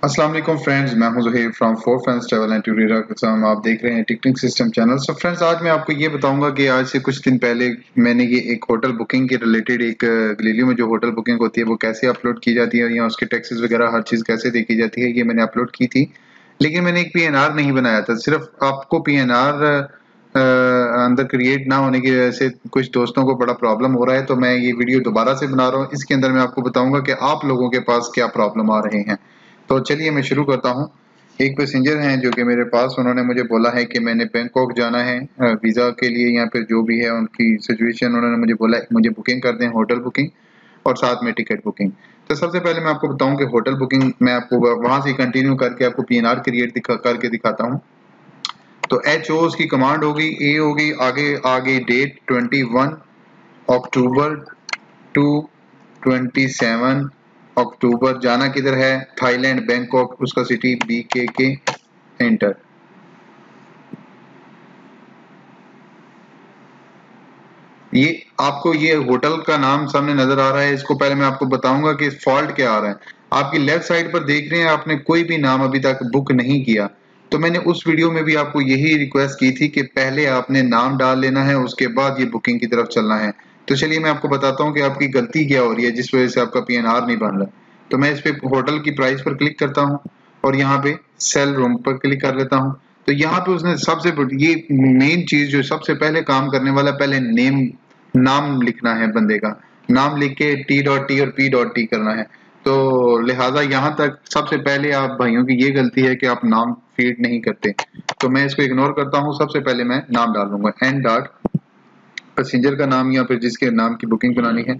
अस्सलाम वालेकुम फ्रेंड्स, मैं हूं Zuhair from four friends travel and tourism. आप देख रहे हैं ticketing system channel. So friends, आज मैं आपको ये बताऊंगा कि आज से कुछ दिन पहले मैंने ये एक होटल बुकिंग के रिलेटेड एक गलीलियो में जो होटल बुकिंग होती है वो कैसे अपलोड की जाती है या उसके टैक्सेस वगैरह हर चीज़ कैसे देखी जाती है, ये मैंने अपलोड की थी। लेकिन मैंने एक PNR नहीं बनाया था। सिर्फ आपको PNR अंदर क्रिएट ना होने की वजह से कुछ दोस्तों को बड़ा प्रॉब्लम हो रहा है, तो मैं ये वीडियो दोबारा से बना रहा हूँ। इसके अंदर मैं आपको बताऊंगा कि आप लोगों के पास क्या प्रॉब्लम आ रहे हैं। तो चलिए मैं शुरू करता हूँ। एक पैसेंजर हैं जो कि मेरे पास, उन्होंने मुझे बोला है कि मैंने बैंकॉक जाना है वीज़ा के लिए, या फिर जो भी है उनकी सिचुएशन, उन्होंने मुझे बोला मुझे बुकिंग कर दें, होटल बुकिंग और साथ में टिकट बुकिंग। तो सबसे पहले मैं आपको बताऊं कि होटल बुकिंग मैं आपको वहां से कंटिन्यू करके आपको PNR क्रिएट करके दिखाता हूँ। तो HO उसकी कमांड होगी, A होगी, आगे आगे डेट 21 अक्टूबर टू 27 अक्टूबर। जाना किधर है? थाईलैंड, बैंकॉक, उसका सिटी BKK। एंटर। ये आपको ये होटल का नाम सामने नजर आ रहा है। इसको पहले मैं आपको बताऊंगा कि फॉल्ट क्या आ रहा है। आपकी लेफ्ट साइड पर देख रहे हैं, आपने कोई भी नाम अभी तक बुक नहीं किया। तो मैंने उस वीडियो में भी आपको यही रिक्वेस्ट की थी कि पहले आपने नाम डाल लेना है, उसके बाद ये बुकिंग की तरफ चलना है। तो चलिए मैं आपको बताता हूँ कि आपकी गलती क्या हो रही है जिस वजह से आपका PNR नहीं बन रहा। तो मैं इस पे होटल की प्राइस पर क्लिक करता हूँ और यहाँ पे सेल रूम पर क्लिक कर लेता हूँ। तो यहाँ पे उसने सबसे ये मेन चीज जो सबसे पहले काम करने वाला, पहले नाम लिखना है बंदे का। नाम लिख के T.T और P.T करना है। तो लिहाजा यहाँ तक सबसे पहले आप भाइयों की ये गलती है कि आप नाम फीड नहीं करते। तो मैं इसको इग्नोर करता हूँ। सबसे पहले मैं नाम डाल दूंगा N डॉट, पैसेंजर का नाम या फिर जिसके नाम की बुकिंग बनानी है,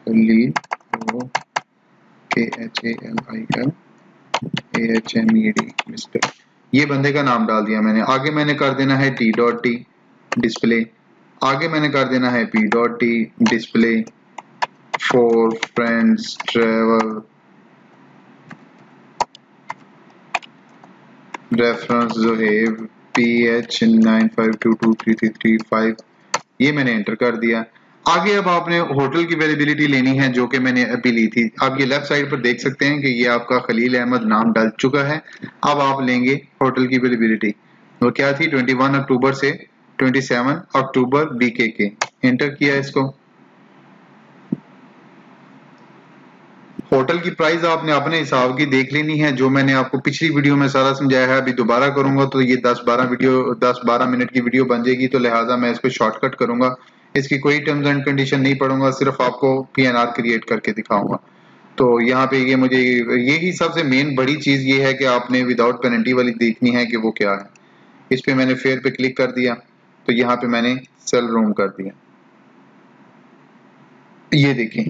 खलील, KHALIL मिस्टर। ये बंदे का नाम डाल दिया मैंने। आगे मैंने कर देना है T.T डिस्प्ले। आगे मैंने कर देना है P.T display for friends travel reference Zuhair PH 95223335। ये मैंने एंटर कर दिया। आगे अब आपने होटल की अवेलेबिलिटी लेनी है जो कि मैंने अभी ली थी। आप ये लेफ्ट साइड पर देख सकते हैं कि ये आपका खलील अहमद नाम डल चुका है। अब आप लेंगे होटल की अवेलेबिलिटी। वो क्या थी? 21 अक्टूबर से 27 अक्टूबर BKK। एंटर किया इसको। होटल की प्राइस आपने अपने हिसाब की देख लेनी है, जो मैंने आपको पिछली वीडियो में सारा समझाया है। अभी दोबारा करूंगा तो ये 10-12 मिनट की वीडियो बन जाएगी। तो लिहाजा मैं इसको शॉर्टकट करूंगा। इसकी कोई टर्म्स एंड कंडीशन नहीं पढ़ूंगा, सिर्फ आपको PNR क्रिएट करके दिखाऊंगा। तो यहाँ पे ये मुझे यही सबसे मेन बड़ी चीज ये है कि आपने विदाउट पेनल्टी वाली देखनी है कि वो क्या है। इस पे मैंने फेयर पे क्लिक कर दिया। तो यहाँ पे मैंने सेल रूम कर दिया। ये देखें,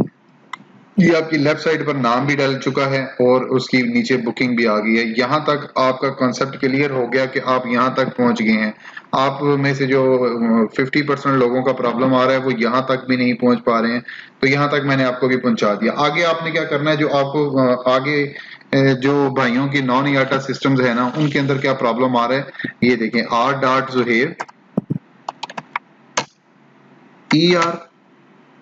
ये आपकी लेफ्ट साइड पर नाम भी डल चुका है और उसकी नीचे बुकिंग भी आ गई है। यहाँ तक आपका कॉन्सेप्ट क्लियर हो गया कि आप यहाँ तक पहुंच गए हैं। आप में से जो 50% लोगों का प्रॉब्लम आ रहा है वो यहाँ तक भी नहीं पहुंच पा रहे हैं। तो यहाँ तक मैंने आपको भी पहुंचा दिया। आगे आपने क्या करना है, जो आपको आगे जो भाइयों की नॉन याटा सिस्टम्स है ना, उनके अंदर क्या प्रॉब्लम आ रहा है ये देखें। R.Zuhair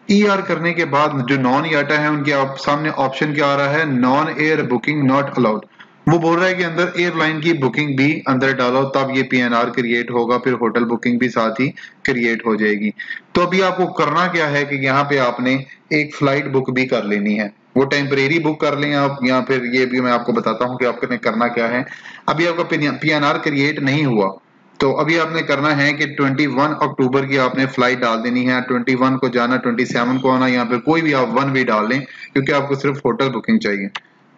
ER करने के बाद जो नॉन याटा है उनके सामने ऑप्शन क्या आ रहा है? Non air booking not allowed. वो बोल रहा है कि अंदर एयरलाइन की बुकिंग भी अंदर डालो, तब ये PNR क्रिएट होगा, फिर होटल बुकिंग भी साथ ही क्रिएट हो जाएगी। तो अभी आपको करना क्या है कि यहाँ पे आपने एक फ्लाइट बुक भी कर लेनी है। वो टेम्परेरी बुक कर लें आप, या फिर ये भी मैं आपको बताता हूँ कि आपने करना क्या है। अभी आपका PNR क्रिएट नहीं हुआ, तो अभी आपने करना है कि 21 अक्टूबर की आपने फ्लाइट डाल देनी है। 21 को जाना, 27 को आना। यहाँ पे कोई भी आप 1 भी डाल लें क्योंकि आपको सिर्फ होटल बुकिंग चाहिए।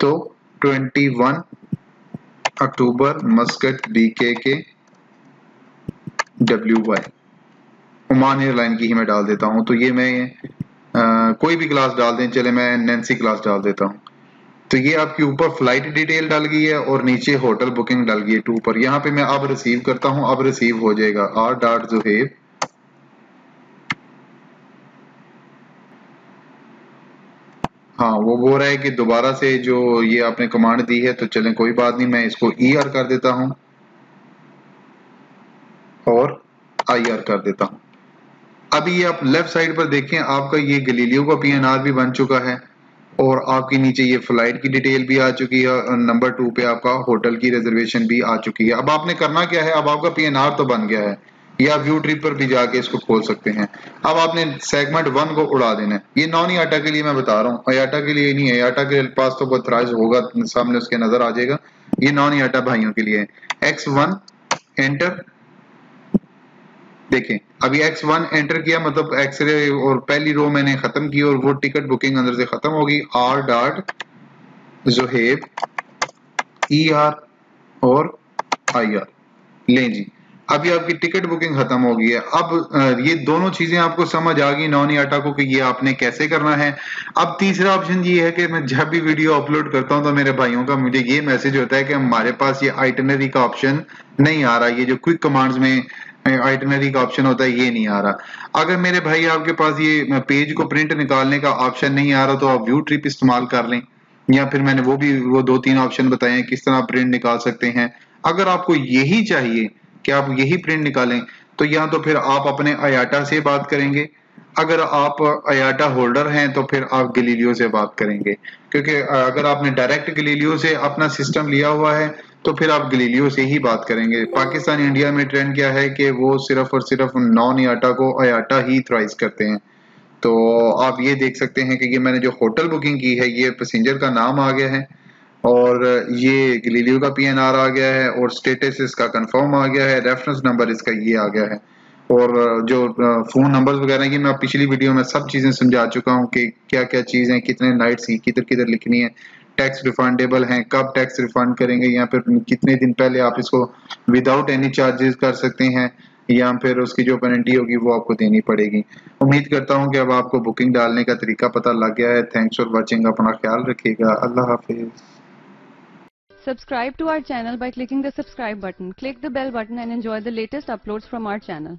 तो 21 अक्टूबर Muscat BKK WY Oman airline की ही मैं डाल देता हूँ। तो ये मैं कोई भी क्लास डाल दें, चले मैं नैन्सी क्लास डाल देता हूँ। तो ये आपके ऊपर फ्लाइट डिटेल डल गई है और नीचे होटल बुकिंग डल गई है 2 पर। यहाँ पे मैं अब रिसीव करता हूँ, अब रिसीव हो जाएगा R.Zuhair। हाँ, वो बोल रहा है कि दोबारा से जो ये आपने कमांड दी है, तो चलें कोई बात नहीं, मैं इसको ER कर देता हूँ और IR कर देता हूँ। अभी ये आप लेफ्ट साइड पर देखें, आपका ये गलीलियो का PNR भी बन चुका है। और आपके नीचे ये फ्लाइट की डिटेल भी आ चुकी है और नंबर 2 पे आपका होटल की रिजर्वेशन भी आ चुकी है। अब आपने करना क्या है, अब आपका पीएनआर तो बन गया है, या व्यू ट्रिप पर भी जाके इसको खोल सकते हैं। अब आपने सेगमेंट 1 को उड़ा देना है। ये नॉन याटा के लिए मैं बता रहा हूँ, याटा के लिए नहीं है, याटा के पास तो ऑथराइज होगा, सामने उसके नजर आ जाएगा। ये नॉन याटा भाइयों के लिए है। X1 एंटर, देखें अभी X1 एंटर किया, मतलब एक्सरे और पहली रो मैंने खत्म की और वो टिकट बुकिंग अंदर से खत्म होगी। R डॉट जोहेब ER और IR, लें जी, अभी आपकी टिकट बुकिंग खत्म हो गई है। अब ये दोनों चीजें आपको समझ आ गई नॉन याटा को कि ये आपने कैसे करना है। अब तीसरा ऑप्शन ये है कि मैं जब भी वीडियो अपलोड करता हूं तो मेरे भाइयों का मुझे ये मैसेज होता है कि हमारे पास ये आइटनरी का ऑप्शन नहीं आ रहा, ये जो क्विक कमांड्स में आइटनरी का ऑप्शन होता है ये नहीं आ रहा। अगर मेरे भाई आपके पास ये पेज को प्रिंट निकालने का ऑप्शन नहीं आ रहा तो आप व्यू ट्रिप इस्तेमाल कर लें, या फिर मैंने वो 2-3 ऑप्शन बताए हैं किस तरह प्रिंट निकाल सकते हैं। अगर आपको यही चाहिए कि आप यही प्रिंट निकालें तो या तो फिर आप अपने अयाटा से बात करेंगे, अगर आप अयाटा होल्डर हैं तो फिर आप गलीलियो से बात करेंगे, क्योंकि अगर आपने डायरेक्ट गलीलियो से अपना सिस्टम लिया हुआ है तो फिर आप गलीलियो से ही बात करेंगे। पाकिस्तान इंडिया में ट्रेंड क्या है कि वो सिर्फ और सिर्फ नॉन याटा को अयाटा ही थ्राइज करते हैं। तो आप ये देख सकते हैं कि ये मैंने जो होटल बुकिंग की है ये पैसेंजर का नाम आ गया है और ये गलीलियो का पीएनआर आ गया है और स्टेटस इसका कंफर्म आ गया है, रेफरेंस नंबर इसका ये आ गया है और जो फोन नंबर्स वगैरह की मैं पिछली वीडियो में सब चीजें समझा चुका हूँ कि क्या क्या चीजें, कितने नाइट्स की किधर किधर लिखनी है, टैक्स रिफंडेबल हैं, कब टैक्स रिफंड करेंगे, या फिर कितने दिन पहले आप इसको विदाउट एनी चार्जेस कर सकते हैं, या फिर उसकी जो पेनल्टी होगी वो आपको देनी पड़ेगी। उम्मीद करता हूँ कि अब आपको बुकिंग डालने का तरीका पता लग गया है। थैंक्स फॉर वॉचिंग, अपना ख्याल रखिएगा, अल्लाह हाफिज। Subscribe to our channel by clicking the subscribe button. Click the bell button and enjoy the latest uploads from our channel.